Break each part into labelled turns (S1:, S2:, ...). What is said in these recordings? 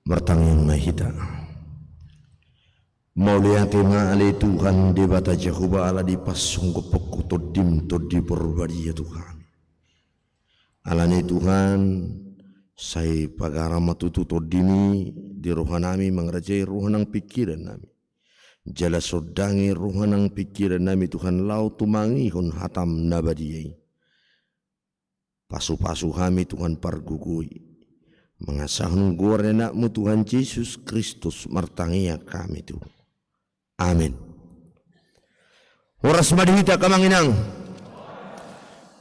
S1: Martangin mahita mauliati ma'ali Tuhan di bata Jehovah ala di pasunggup pokok todim todi perbadi ya Tuhan alani Tuhan saya pagarama tutu todimi di rohanami mengerjai rohanang pikiran nami jala sodangi rohanang pikiran nami Tuhan lau tumangihun hatam nabadiyai pasu-pasu kami Tuhan pargugui mengasahun gorenakmu Tuhan Yesus Kristus martangia kami Tuhan. Amin. Horas madhita kamanginang.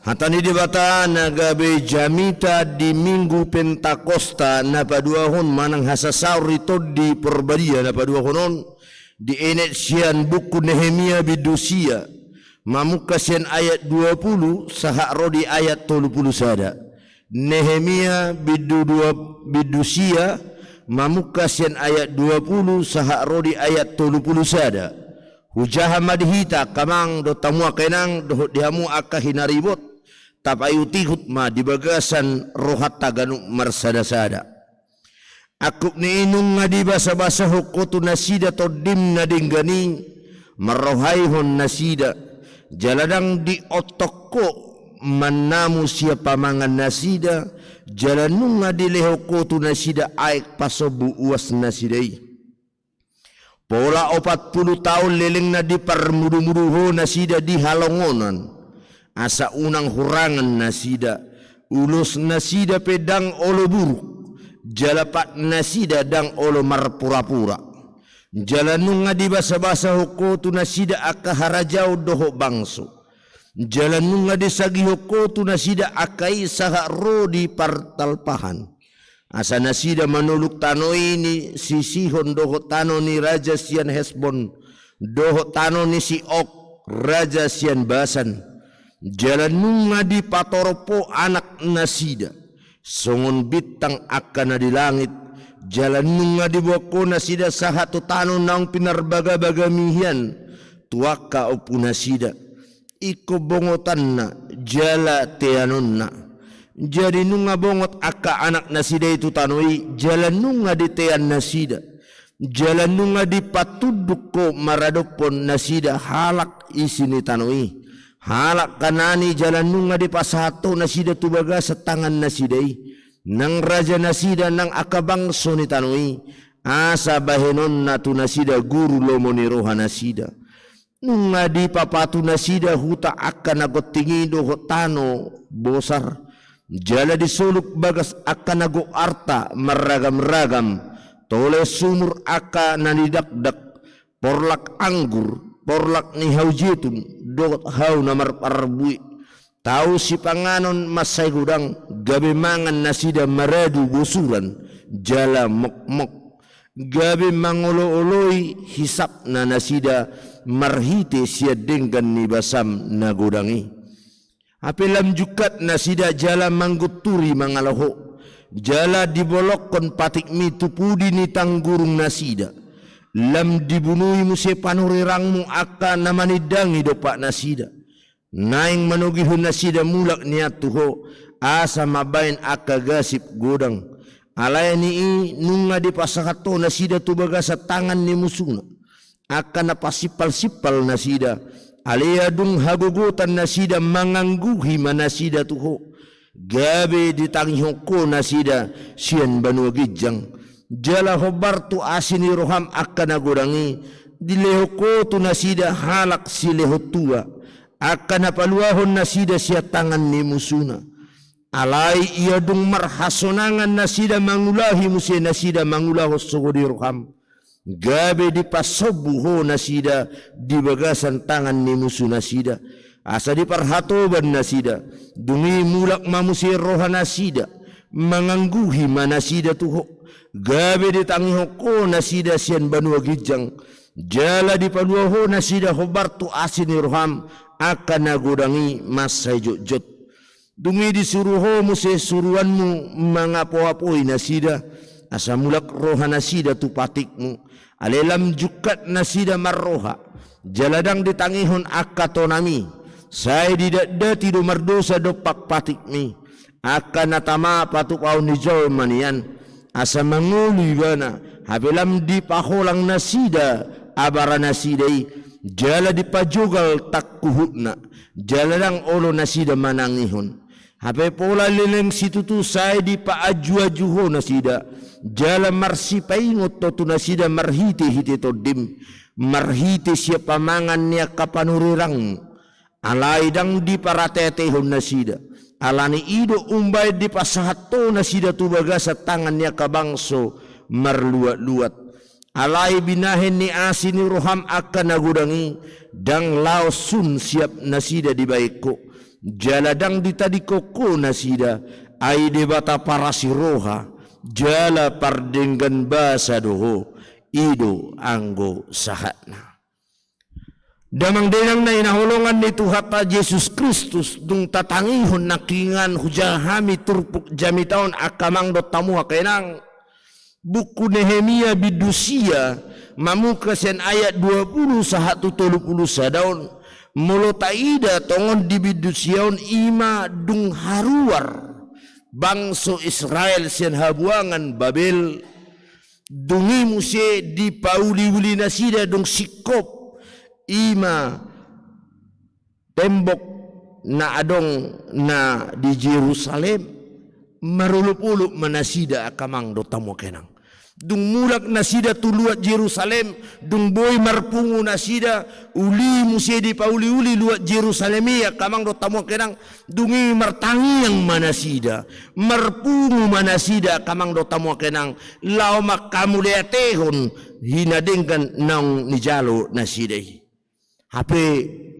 S1: Hatani dibata nagabe jamita di minggu Pentakosta na paduahon manang hasasauri todi perbadia na paduahonon di enet sian buku Nehemia bidusia mamukasian ayat 20 saha rodi ayat 30 sada. Nehemia bidusia mamukasian ayat 20 saha rodi ayat 30 sada. Hujaha madhita kamang do tamua kenang do dihamu aka hinaribot tapayuti hutma di bagasan rohat taganu marsada-sada. Akuk ni inung ngadi basa-basa hukutu nasida todim nadinggani marohaihon nasida jaladang di otokko manamu siapa mangan nasida jalanung ngadilehoko tu nasida aik pasobu uas nasidai pola 40 tahun leleng na di parmudu-muduho nasida di halongonan asa unang hurangan nasida ulus nasida pedang olo buruk jalapat nasida dang olo marpura-pura jalanung ngadi basa-basa hoko tu nasida akaharajau doho bangso jalan nunga desagi hoko tu nasida akai saha rodi partalpahan asa nasida manuluk tano ini sisihon doho tano ni raja sian Hesbon doho tano ni si Ok raja sian Basan jalan nunga di patoropo anak nasida songon bitang akana di langit jalan nunga di boko nasida saha tu tano nang pinarbaga-baga mihian tuaka opu nasida iko bongotanna jala teanonna jadi nunga bongot aka anak nasida itu tanoi jalan nunga di tean nasida jalan nunga di patuduk ko maradopon nasida halak isini tanoi halak kanani jalan nunga di pasato nasida tubaga setangan nasidai nang raja nasida nang aka bangso ni tanoi asa bahenonna tu nasida guru lomoni roha nasida nunga di papatu nasida huta akan nago tingido hotano bosar jala disuluk bagas akan nago arta meragam-ragam tole sumur aka nanidakdak porlak anggur porlak ni haujitun dogot hau namar parbui tahu si panganon masai gudang gabe mangan nasida maradu bosuran jala mok-mok gabe mangolo-oloi hisap na nasida marhite sia denggan ni basam nagodangi apelam jukat nasida jala mangguturi mangaloho jala dibolokon patik mi tupudi ni tanggurung nasida lam dibunuhi muse panurirangmu aka namanidangi dopak nasida naing manugihun nasida mulak niatuho asa mabain aka gasip godang alayani nunga di pasakato nasida tubaga sa tangan ni musuna akan napasipal-sipal nasida aliyadung hagugutan nasida mangangguhi manasida tuho gabe ditangihoko nasida sian banu gijang jala hobar tu asini roham akan nagodangi dilehoko tu nasida halak si lehotua akan napaluahon nasida sia tangan ni musuna alai ia dung marhasonangan nasida mangulahi musia nasida mangulaho sogodi roham gabe di pasobuho nasida di bagasan tangan ni musuh nasida asa di parhatoban nasida dungi mulak mamusi roha nasida mangangguhi manasida tuho gabe di tangihoko nasida sian banua gijang jala di paduaho nasida hobartu asini roham akan nagodangi masai jot dungi disuruho musi suruanmu mangapo-apoi nasida asa mulak roha nasida tu patikmu alelam jukat nasida marroha jaladang ditangihon akatonami saya didati do mardosa do pak patikmi akan natama patuk au ni manian asa manguli bana habelam di paholang nasida abara nasidai jala di pajogal takkuhutna jala lang olo nasida manangihon habe pola leleng situ tu sai di paaju-ajuho nasida jala marsi paingot to nasida marhiti hiti to dim marhiti siya pamangan niya kapanurirang alai dang di paratetehon nasida alani ido umbay di pasahato nasida tu bagasa tangan niya kabangso marluat-luat alai binahin ni asini roham akan nagudangi dang lausun siap nasida di baiko jaladang ditadiko ko nasida ay debata para siroha jala pardenggan basa doho ido anggo sahatna damang denang na inahulungan ni Tuhan Yesus Kristus dung tatangihon nakingan hujahami turpuk jami taon akamang do tamu kenang buku Nehemia bidusia mamuka sen ayat 20 sahatu 30 sadaun mulo taida tongon di bidusiaon ima dung haruar bangso Israel sen habuangan Babel dungi muse di pauli-uli nasida dung sikop ima tembok na adong na di Jerusalem marulup-ulup manasida akamang do tamo kenang dung mulak nasida tuluat Jerusalem dung boy marpungu nasida uli musi di pauli-uli luat Jerusalemi akamang do tamo kenang dungi martangi yang manasida marpungu manasida akamang do tamo kenang lau makamu leatehon hinadengkan nang nijalo nasidai hape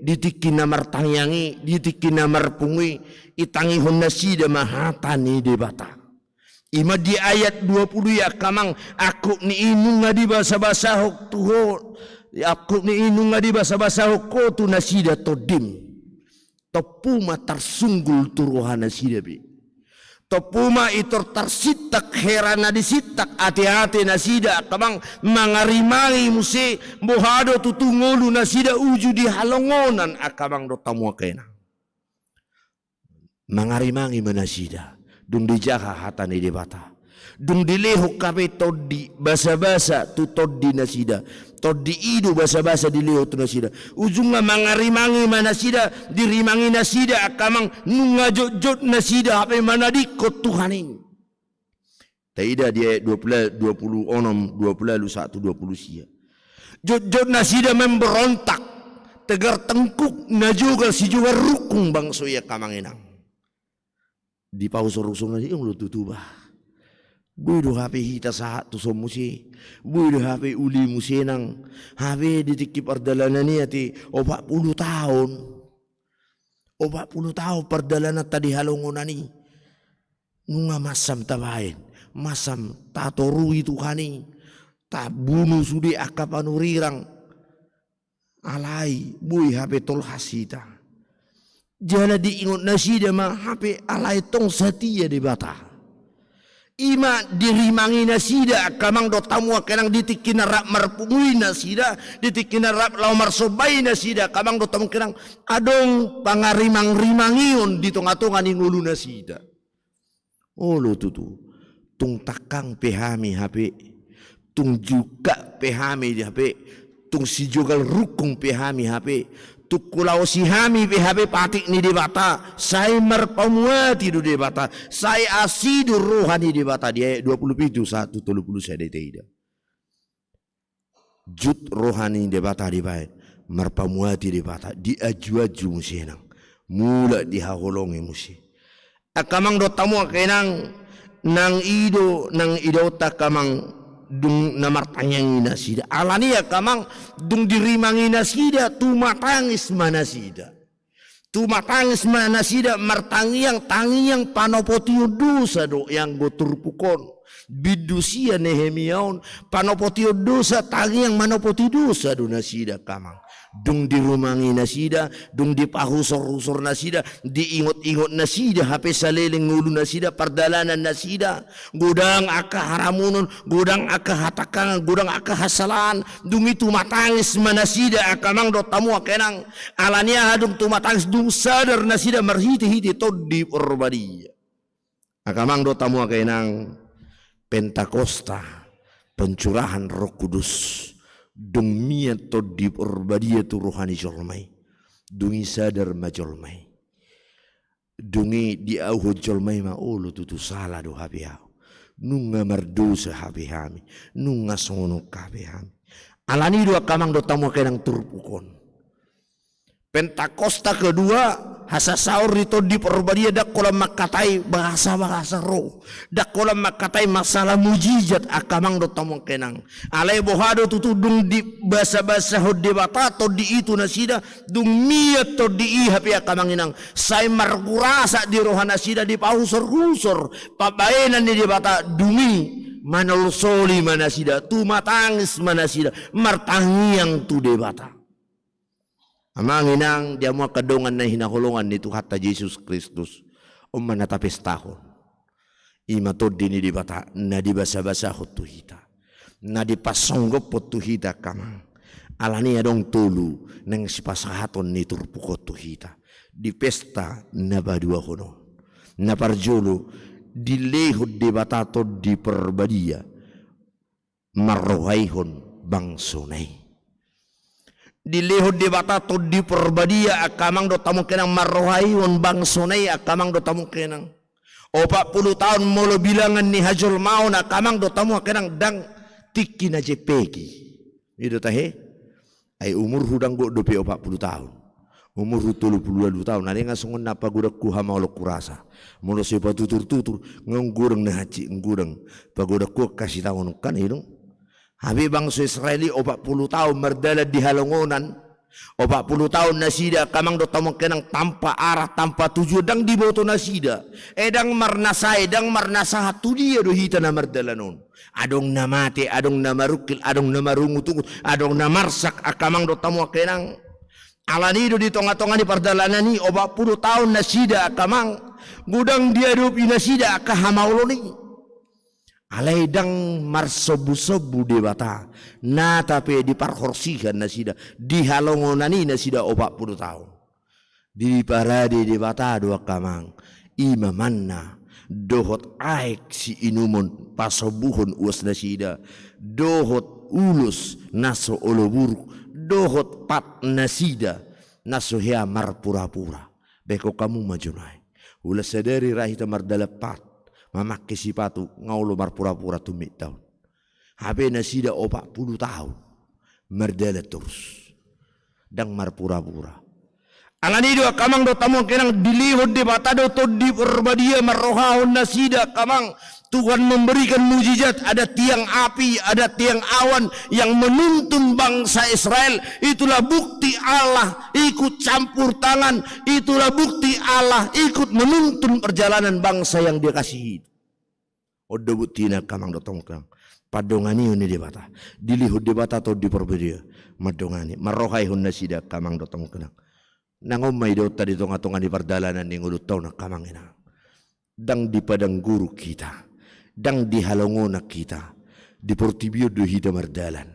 S1: ditikin namar tangyangi ditikin namar pungui itangi nasida mahatani debata ima di ayat 20 ya kamang aku ni inu ngadi basa-basa hok tuho aku ni inu ngadi basa-basa hok ko tu nasida todim topuma tersunggul turuhan nasida bi topuma itor tersitak herana disitak hati-hati nasida kamang mangarimangi musi bohado tutungolu nasida uju di halongonan akamang do tamu kena mangarimangi manasida dung dijaha hatani debata dung dilehok kabe todi basa-basa tu todi nasida todi idu basa-basa dileho tu nasida ujungnya mangarimangi manasida dirimangi nasida akamang nungajot-jot nasida hape manadikot Tuhaning taida dia 20 onom 20 lu 1 20 sia jot-jot nasida memberontak tegar tengkuk najugal si juga rukung bangso ya kamanginang di pausor-usor nasi yang lu tutubah buido hape hita saat tu somusi buido hape uli musenang hape ditikip perdalanan ni ati 40 tahun 40 tahun perdalanan tadi halongonani nunga masam tabain masam tatorui Tuhani tak bunuh sudi akapanurirang alai bui hape tol hasita jala diingot nasida ma hape alai tong satia di bata ima dirimangi nasida kamang do tamu kenang ditikin rap marpungui nasida ditikin rap lau marsobai nasida kamang do tamu kenang adong pangarimang-rimangion di tong-atongan ingulu nasida oh lo tutu tung takang pehami hape tung juga pehami di hape tung si jogal rukung pehami hape tukulau sihami PHP patik ni debata saya merpamuati du debata saya asidur rohani debata dia 27 1 30 saya tidak jut rohani debata di baik merpamuati debata di aju-aju musinang mula dihaholongi musi akamang do tamu kenang nang ido tak kamang dung namartanyang nasida alani ya kamang dung dirimangi nasida tumatangis manasida tumatangis manasida martangi yang panopoti dosa do yang goturpukon bidusia Nehemiaon panopoti dosa tangi yang manopoti dosa do nasida kamang dung dirumangi nasida dung dipahusor-husor nasida diingot-ingot nasida hape saleleng ngulu nasida perdalanan nasida gudang aka haramunun gudang aka hatakan gudang aka hasalan dung itu matangis manasida akamang do tamu kenang alania dung tu matangis dung sadar nasida marhiti-hiti todi perbadi akamang do tamu kenang Pentakosta, pencurahan Roh Kudus, demi to di perbadia tu rohani jolmai, dungi sadar ma jolmai, dungi di auho jolmai ma ulu tutu salah do habi au, nunga mardosa habi hami, nunga sono kabe hami, alani dua kamang do tamu kenang turpukon. Pentakosta kedua hasa saur itu di perbadia dak kolam makatai bahasa roh dak kolam makatai masalah mujizat akamang do tamu kenang alai bohado tutudung di bahasa hod di bata to di itu nasida dung miat to di ihapi akamang inang sai markurasa di rohana sida di pausor pabaenan di bata dungi manalsoli manasida tu matangis manasida martangiang tu di bata. Amang inang dia mau kedongan na hinahulungan ni Tuhan Yesus Kristus manatapis tahun ima to dini di bata na di basa-basa hotu hita na di pasonggop hotu hita kamang alani adong tulu nang sipasahaton ni turpukot tu hita di pesta na badua hono na parjolo di lehod di bata to di perbadia marrohaihon bangsonay di lehod di bata to di perbadia akamang do tamu kenang marrohaihon bangsonay akamang do tamu kenang 40 tahun molo bilangan ni hajol maun akamang do tamu kenang dang tiki na jepeki itu tahe ay umur hudang go do 40 tahun umur 32 tahun nari ngasungon na pagudak ku hamaulo kurasa molo sipa tutur ngurang na haji ngurang pagudak ku kasih tahun kan hidung habi bangsa Israeli 40 tahun merdala di halongonan 40 tahun nasida kamang do tamu kenang tanpa arah tanpa tujuan dang di boto nasida edang marnasa tu dia do hita na merdala non adong na mate adong na marukil adong na marungutungut adong na marsak akamang do tamu kenang alani do di tonga-tonga ni pardalanan ni 40 tahun nasida akamang gudang dia do pinasida akahamaulo ni alai dang marsobu-sobu di bata na tapi diparhorsikan nasida di halongonani nasida 40 tahun di parade di bata dua kamang imamanna dohot aik si inumun pasobuhon uas nasida dohot ulus naso oloburu dohot pat nasida naso hea marpura-pura beko kamu majunai ulas sadari rahita mardalapat mamakai sipatu ngaulo marpura-pura tumit tahun. Habe nasida 40 tahun merdela terus dang marpura-pura. Alani dua kamang do tamu kenang dilihod di bata do to di perbadia marrohahon nasida kamang Tuhan memberikan mujizat ada tiang api ada tiang awan yang menuntun bangsa Israel itulah bukti Allah ikut campur tangan itulah bukti Allah ikut menuntun perjalanan bangsa yang dia kasihi odo butina kamang do tamu kenang padongani ini di bata dilihod di bata to di perbadia madongani marrohahon nasida kamang do tamu kenang nangomay do tadi tonga-tonga di perdalanan ning ulut taw na kamang ina dang di padang guru kita dang di halongona kita di portibio do hita mardalan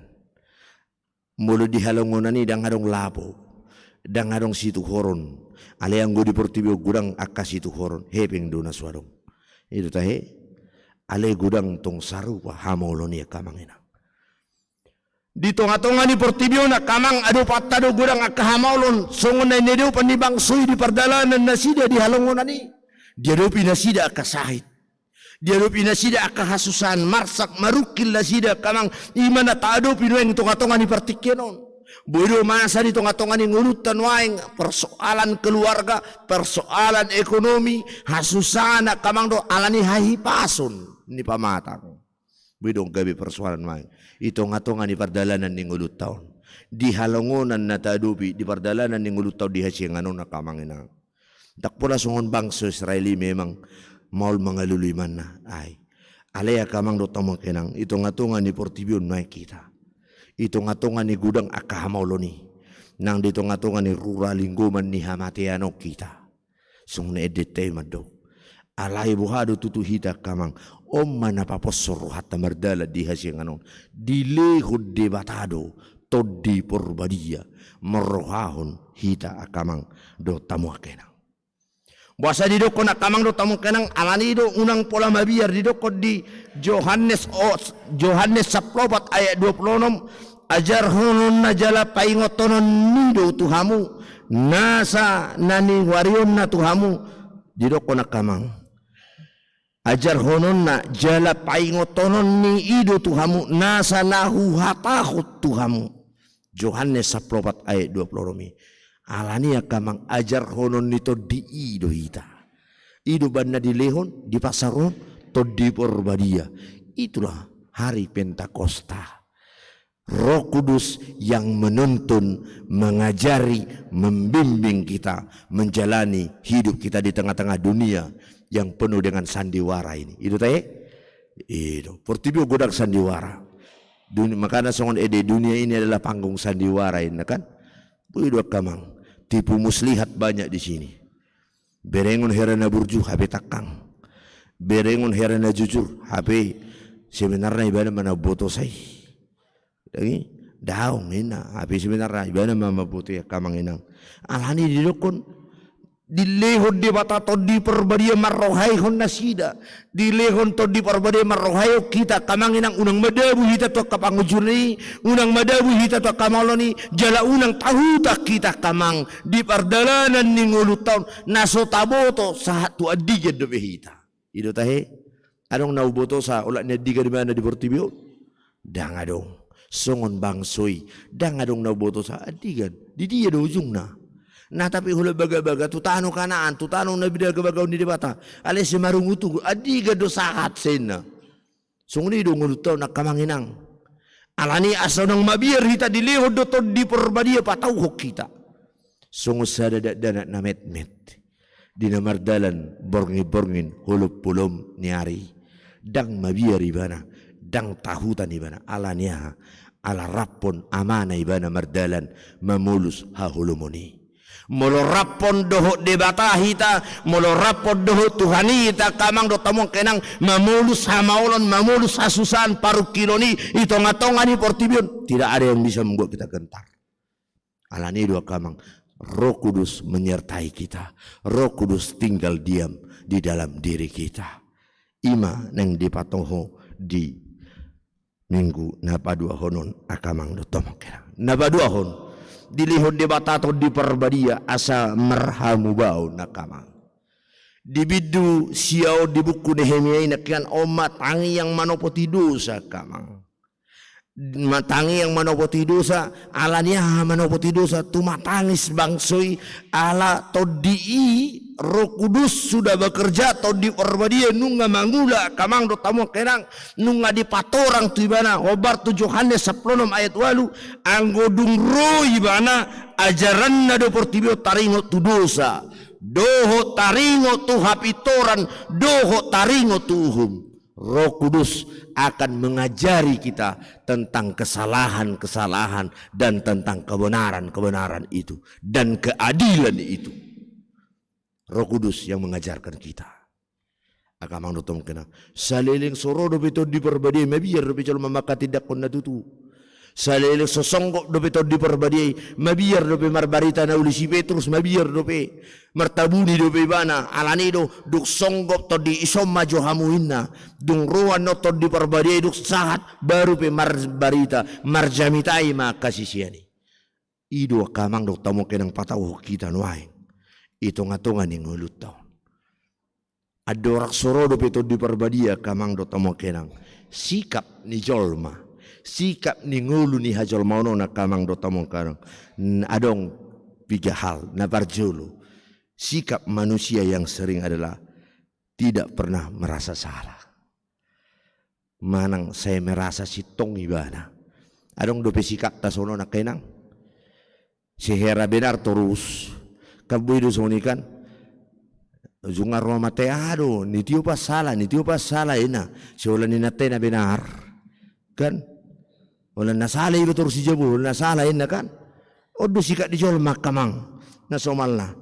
S1: mulu di halongona ni dang adong lapo dang adong situ horon alayang go di portibio gudang akas situ horon hepeng do na swadong itu tahe alay gudang tong sarupa hamolo ni kamang ina di tonga-tonga ni portibio na kamang ado patado gudang akahamolon songon na nido panibang soy di pardalanan nasida di halongonan ni dia do pinasida akasahit dia do pinasida akahasusan marsak marukil nasida kamang imana taado pinueng tonga-tonga ni partikyenon bodo masa di tonga-tonga ni ngulutan waing persoalan keluarga persoalan ekonomi hasusana kamang do alani hahipason ni pamatang bidong gabi persoalan waing itonga-tonga ni pardalanan ni ngulut taon di halongonan na tadupi di pardalanan ni ngulut taon di hasianganon na kamang ina dakpula songon bangsa Israeli memang maul mangaluliman na ay alaya kamang do tamo kenang itonga-tonga ni portibion na kita itonga-tonga ni gudang akahamaulo ni nang ditonga-tonga ni ruralinggoman ni hamatiano kita sung na edete mado alay buhado tutu hita kamang omma napaposor hatta mardala di hasianganon dilehod de batado toddi porbadia marrohahon hita akamang do tamu kenang Basa di doko nak kamang do tamu kenang alani do unang pola mabiar di doko di Yohanes 10 ayat 26 ajar hunun najala paingotonon nido tuhamu nasa nani warion na tuhamu di doko nak kamang ajar hunun na jala paingotonon ni ido tuhamu nasa nahu hatahut tuhamu Yohanes 10 ayat 26 alani kamang ajar honon nito di ido hita ido banda di lehon di pasaron to di porbadia. Itulah hari Pentakosta, Roh Kudus yang menuntun, mengajari, membimbing kita menjalani hidup kita di tengah-tengah dunia yang penuh dengan sandiwara ini. Itu teh itu portibio godak sandiwara dunia, makanya songon ede dunia ini adalah panggung sandiwara ini kan. Itu kamang tipu muslihat banyak di sini. Berengon herana burju HP takang. Berengon herana jujur HP sebenarnya ibadah mana boto say. Dagi daung ina HP sebenarnya ibadah mana boto ya kamang inang. Alani didokon dilehon di bata to di perbadia marrohai hon nasida dilehon to di perbadia marrohai kita kamanginang unang madabu hita to kapangujuni unang madabu hita to kamaloni jala unang tahu tak kita kamang di pardalanan ning ulu taun naso taboto sahat tu adiga dobe hita ido tahe adong nauboto sa ulat ni adiga di mana di Portibio dang adong songon bangsoy dang adong nauboto sa adigan di dia do ujung nah tapi hula baga-baga tutano kanaan tutano na bidaga-bagaw ni dibata alis si marungutu adiga do sahat sena sungni do ngulutaw na kamanginang alani asaw ng mabiyar hita dilihod do to di porbadia patawhok kita sungus sa dadat na met-met dinamardalan borngi-borngin hulup pulom niari dang mabiyar ibana dang tahutan ibana alaniha ala rapon amana ibana mardalan mamulus hahulumoni molo rapon doho debata hita molo rapon doho tuhani hita kamang do tamong kenang mamulus hamaulon mamulus hasusan paru kiloni itonga-tonga ni Portibion tidak ada yang bisa membuat kita gentar. Alani dua kamang Roh Kudus menyertai kita, Roh Kudus tinggal diam di dalam diri kita. Ima neng dipatoho di minggu napa dua honon akamang do tamong kenang napa dua hon dilihod di batato di perbadia asa merhamu bau nakamang dibidu siau di buku Nehemia inakian omat tangi yang manopoti dosa kamang matangi yang manopoti dosa alania manopoti dosa tumatangis bangsoy ala todii Roh Kudus sudah bekerja to di perbadia nunga mangula kamang do tamo kenang nunga di patorang tu ibana obar tu Yohanes 10 ayat 8 anggodung roh ibana ajaran na do Portibio taringo tu dosa doho taringo tu hapitoran doho taringo tuhum. Roh Kudus akan mengajari kita tentang kesalahan-kesalahan dan tentang kebenaran-kebenaran itu dan keadilan itu. Roh Kudus yang mengajarkan kita. Akamang dotom kena. Saliling soro do beto di perbadi mabiyar do beto mamaka tidak konna tutu. Saliling sosonggok do beto di perbadi mabiyar do pe marbarita na uli si Petrus mabiyar do pe martabuni do pe bana alani do duk songgok to di isomma jo hamuinna dung ruan no to di perbadi duk sahat baru pe marbarita marjamitai ma kasisiani. Ido akamang do tamo kenang patau kita nuai. Itung-atungan yang ngulut taon. Adorak sorodo pito di perbadia kamang do tamo kenang. Sikap ni jolma. Sikap ni ngulu ni hajol mauno na kamang do tamo kenang. Adong tiga hal na barjolo. Sikap manusia yang sering adalah tidak pernah merasa salah. Manang saya merasa sitong ibana. Adong dope sikap tasono na kenang. Sehera benar terus. Kabuido sonikan zungar roma teado nitio pas salah ina seolah ni nate na benar kan wala nasala ibu terus jabul nasala ina kan odo sikat dijol makamang nasomalna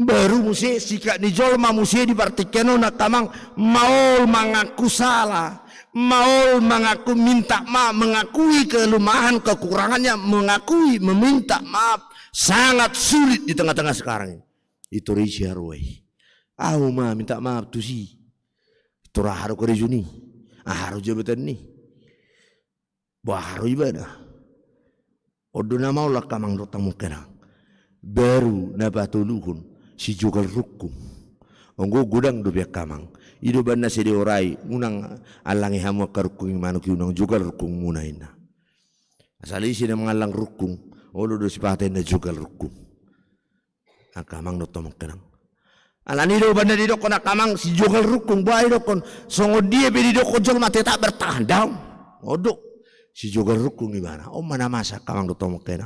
S1: baru musi sikat dijol musi di partikeno nakamang maul mengaku salah maul mengaku minta maaf mengakui kelemahan kekurangannya mengakui meminta maaf sangat sulit di tengah-tengah sekarang. Itu Richard Way. Aku mah minta maaf tu si. Turaharo ko rejuni. Aharo jabatan ni. Baharo ibadah. Odo na maulah kamang do tamu kenang. Baru na batuluhun si jugal rukum. Onggo gudang do biak kamang. Ido bana sedi orai unang alangi hamu karukung manuk unang jugal rukum munaina. Asali sini mengalang rukum. Olo do sipaten na jugal rukum. Kamang do tamu kenang. Alani do bana di dokon kamang si jugal rukum bae dokon. Songo dia be di dokon jol mate tak bertahan daw. Odo. Si jugal rukun gimana? Mana masa kamang do tomo kenang.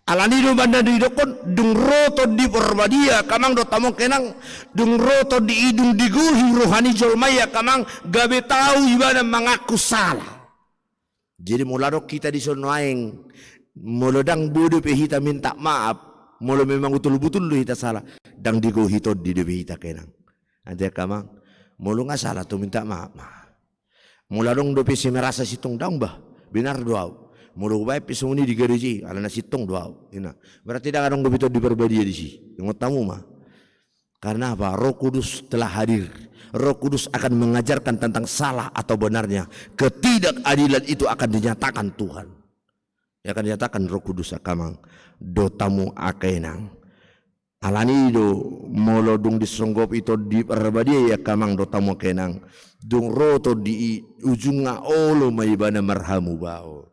S1: Alani do banda di dokon dung roto di perbadia kamang do tomo kenang dung roto di idung diguhi rohani jolmaya kamang gabe tahu ibana mengaku salah. Jadi muladok kita di sono aeng molodang bodo pe hita minta maaf molo memang betul-betul lu hita salah dang diguhi to di debe hita kenang. Ante kamang molo nga salah tu minta maaf mah. Muladong do pe si merasa situng daung bah. Benar doau. Mulu baik pisunguni di gereji, ala nasitong doau. Ina. Berarti dah kadang begitu di perbadia di sini. Yang tamu mah. Karena apa? Roh Kudus telah hadir. Roh Kudus akan mengajarkan tentang salah atau benarnya. Ketidakadilan itu akan dinyatakan Tuhan. Yang akan dinyatakan Roh Kudus akamang do tamu akenang. Alani do molodung disenggop itu di perbadia ya kamang do tamu akenang. Dung roto di ujunga olo maibana marhamu bao.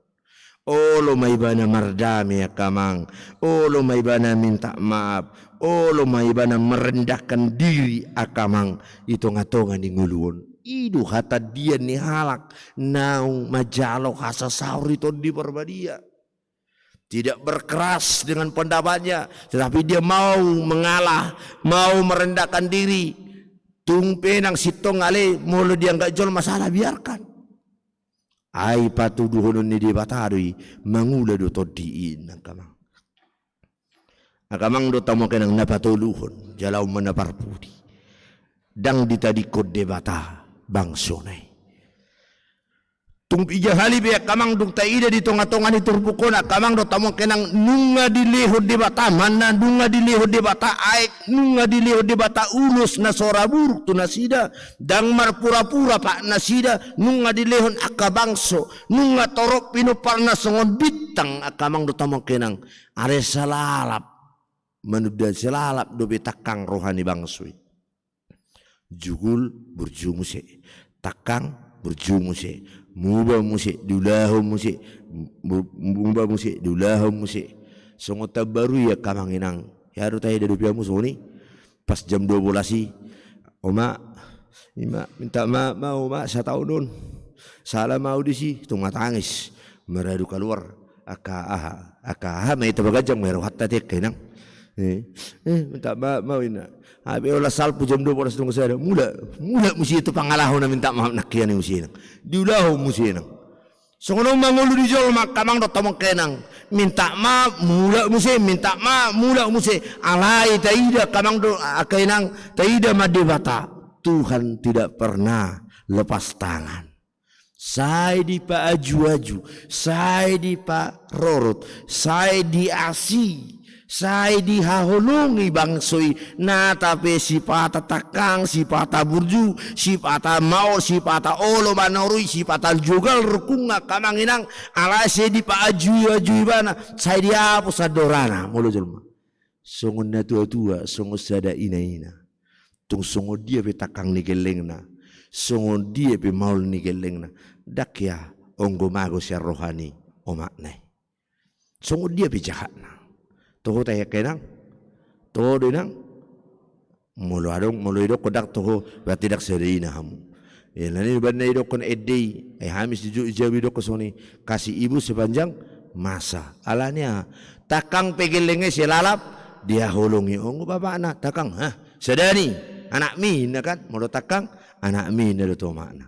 S1: Olo maibana mardami ya kamang. Olo maibana minta maaf. Olo maibana merendahkan diri akamang. Itu ngatongan di nguluon. Idu hata dia ni halak. Naung majalo hasa sahur itu di perbadia. Tidak berkeras dengan pendapatnya. Tetapi dia mau mengalah. Mau merendahkan diri. Tumpe nang sitong ale mulu dia enggak jual masalah biarkan. Ai patuduhun ni di batari mangula do todiin nang kamang. Akamang do tamu kenang napatuluhun jalau manaparpudi. Dang ditadikod debata bangsonay. Tumpi jahali be kamang dong taida di tonga-tonga ni turbukona kamang do tamu kenang nunga dilehod de bata mana nunga dilehod de bata aik nunga dilehod de bata ulus na sora buruk tu nasida dang mar pura-pura pak nasida nunga dilehon akabangso nunga torop pinupar na songon bitang akamang do tamu kenang are salalap manudan salalap do betakang rohani bangsui jugul burjumuse takang burjumuse muba musik dulahu musik muba musik dulahu musik songota baru ya kamanginang ya ru tay dari piamu soni pas jam 12 oma ima minta mau ma sa taudon salah mau di si tung matangis meradu keluar aka mai tabagajang meru hatta tek kenang minta mau ina abi olah salpu jam 12 tunggu saya mula musi itu pangalahon na minta maaf nakian musi nang diulahu musi nang songono mangulu di jol makamang do tomong kenang minta maaf mula musi minta maaf mula musi alai taida kamang do kenang taida madebata Tuhan tidak pernah lepas tangan. Saya di pa aju-aju, saya di pa rorot, saya di asi. Saya dihahulungi bangsoi na tapi si pata takang si pata burju si pata mau si pata olo manorui si pata jugal rukunga kamanginang ala saya di pa aju ibana saya dihapus adorana mulu jelma songon na tua songon sada ina tung songon dia pe takang ni gelengna songon dia pe maul ni gelengna dakya onggo mago sia rohani omaknai songon dia pe jahatna toho tayo kenang, toho dinang, mulu idok kodak toho berarti dak serina hamu. Ya lani benda idok kon edei, hamis jauh idok kosoni kasih ibu sepanjang masa. Alanya takang pegelenge selalap dia holongi ongo bapak anak takang, sedani anak mina kan, mulu takang anak mina do to makna.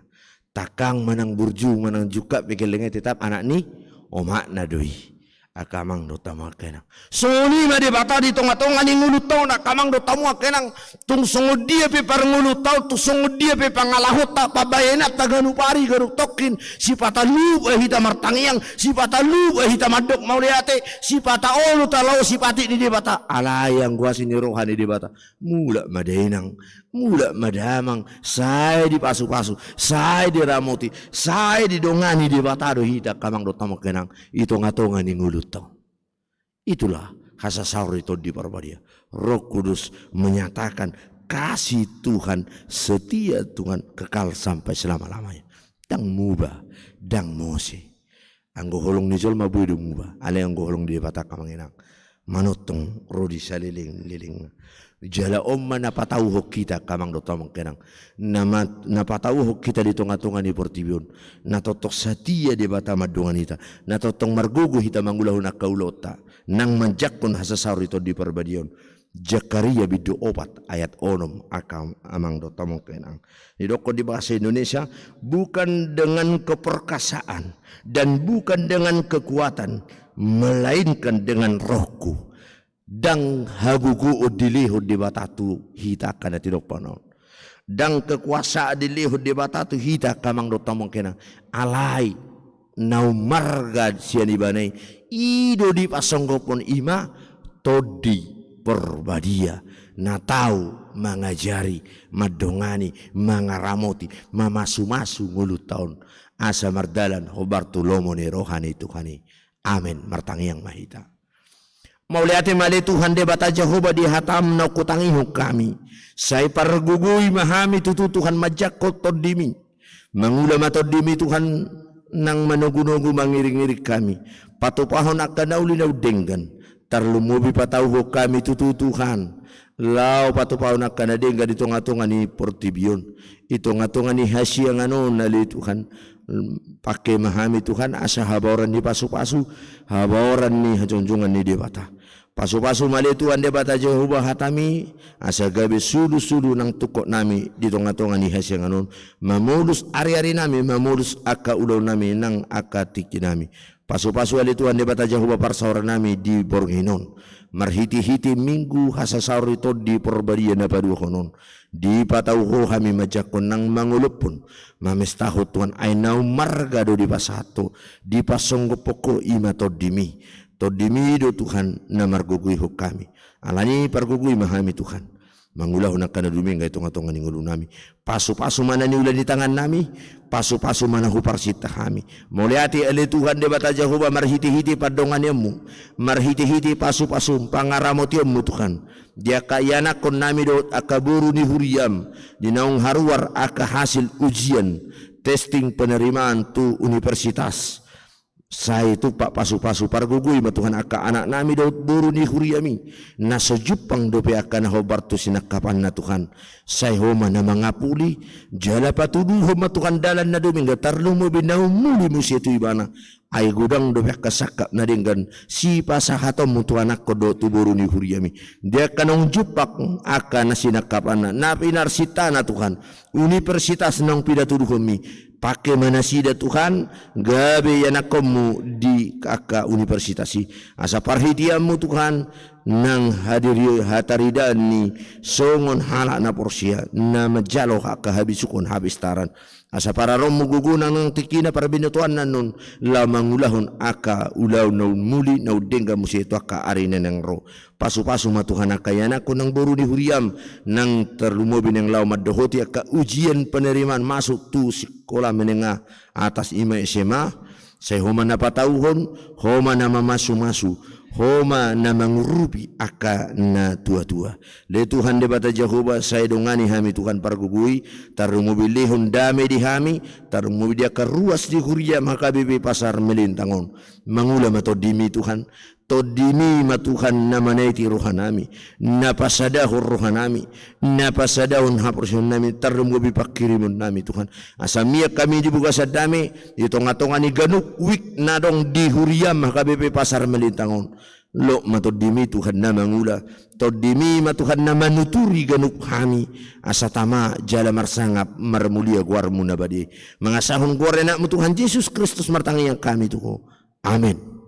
S1: Takang manang burju manang juga pegelenge tetap anak ni omakna doi. Akamang do tamu kenang soni ma de bata di tonga-tonga ni ngulu tau na kamang do tamu kenang tung songo dia pe par ngulu tau tu songo dia pe pangalahot ta pabayena taganu pari garuk tokin si pata lu hita martangiang si pata lu hita madok mauliate si pata olu talau si pati di bata alayang gua sini rohani di bata mula madenang mula madamang saya di pasu-pasu, saya di ramoti, saya di dongani di batado hita kamang do tamo kenang itu ngatongan ni ngulutong. Itulah hasasaur itu di parbadia. Roh Kudus menyatakan kasih Tuhan, setia Tuhan kekal sampai selama-lamanya. Dang muba, dang mose. Anggo holong ni jol mabuido muba, ale anggo holong di bata kamanginang. Manotong rodi saliling-liling. Jala omma napatauhok kita kamang do tamang kenang. Napatauhok kita di tonga-tonga ni portibion. Natotok satia di bata madungan ita. Natotong margugu hita mangulahun akaulota. Nang manjakon hasasaur itu di perbadion. Jakaria bidu 4 ayat 6 akam amang do tamang kenang. Didoko di bahasa Indonesia, bukan dengan keperkasaan dan bukan dengan kekuatan, melainkan dengan rohku. Dang hagugu udilihud di batatu hita kana tidok panon. Dang kekuasaan dilihud di batatu hita kamang do tamang kenang. Alai nau marga siani banai ido di pasanggopon ima todi perbadia na tahu mengajari madongani mangaramoti mamasu-masu ngulut tahun asa mardalan hobartu lomone rohani Tuhani amin martangi yang mahita mau lihat mali Tuhan de bata Jehovah di hatam na kutangihu kami saya pargugui mahami tutu Tuhan majakot todimi mangula matodimi Tuhan nang manugu-nugu mangiring-iring kami patupahon akan naulinaw denggan tarlumubi patauho kami tutu Tuhan lau patupahon akan nadenggan di tonga-tonga ni portibion itu ngatonga ni hasya nganon nali Tuhan pakai mahami Tuhan asa habawaran ni pasu-pasu habawaran ni hajonjongan ni debata pasu-pasu mali Tuhan debata Jehovah hatami asa gabe sudu-sudu nang tukok nami di tonga-tonga ni hasya nganon mamulus ari-ari nami mamulus aka ulaw nami nang aka tiki nami pasu-pasu ali Tuhan debata Jehovah parsaura nami di borginon marhiti-hiti minggu hasasaur itu di perbadian na paduhonon di patauho kami majakon nang mangulupon mamestaho Tuhan ay nau margado di pasato di pasonggo poko ima todimi do Tuhan na margugui ho kami alani pargugui mahami Tuhan mangulah na kana duming gay tonga-tonga ningulo nami pasu-pasu mana ni ulan di tangan nami pasu-pasu mana huparsita kami moliati ali Tuhan de bata Jehovah marhiti-hiti padongan yamu marhiti-hiti pasu-pasu pangaramot yamu Tuhan dia kayana kon nami do akaburu ni huriam dinaung haruar aka hasil ujian testing penerimaan tu universitas saya itu pak pasu-pasu pargugui matuhan aka anak nami daud buru ni huriami na sejupang dope akan hobartu sinakapan na Tuhan saya homa na mangapuli jala patuduh homa Tuhan dalan na duming gatarlo mo binau muli mo siya tu ibana ay gudang dope kasakap na dinggan si pasahatom mo Tuhan ako do tu buru ni huriami dia kanong jupak akan na sinakapan na pinarsita na Tuhan universitas nang pidatuduh kami pakai manasida Tuhan gabe yanakomu di kakak universitasi asa parhitiamu Tuhan nang hadiri hataridani songon halak na porsia na majalo haka habisukon habis taran asa para romu gugunan ng tikina para binutuan na nun lamangulahon aka ulaw na muli na udengga mo siya ito aka arina ng ro pasu-pasu matuhan akayana ko ng buru ni huriam nang terlumobi ng law madohoti aka ujian penerimaan masuk tu sekolah menengah atas ima SMA saya homa na patauhon homa na mamasu-masu homa na mangurupi aka na tua-tua le Tuhan de bata Jehovah saya dongani hami Tuhan pargugui tarumubilihon dame di hami tarumubili aka ruas di huria maka bibi pasar melintangon mangula matodimi Tuhan todimi matuhan na manaiti rohanami napasadahon rohanami napasadahon haporsion nami tarumubi pakirimun nami Tuhan asamia kami dibuka sa dami itonga-tonga ni ganuk wik nadong di huria maka bibi pasar melintangon lo matodimi Tuhan na mangula todimi matuhan na manuturi ganuk hami asatama jala marsangap marmulia guarmu nabadi mangasahon guarena mo Tuhan Yesus Kristus martangi yang kami tuko amin.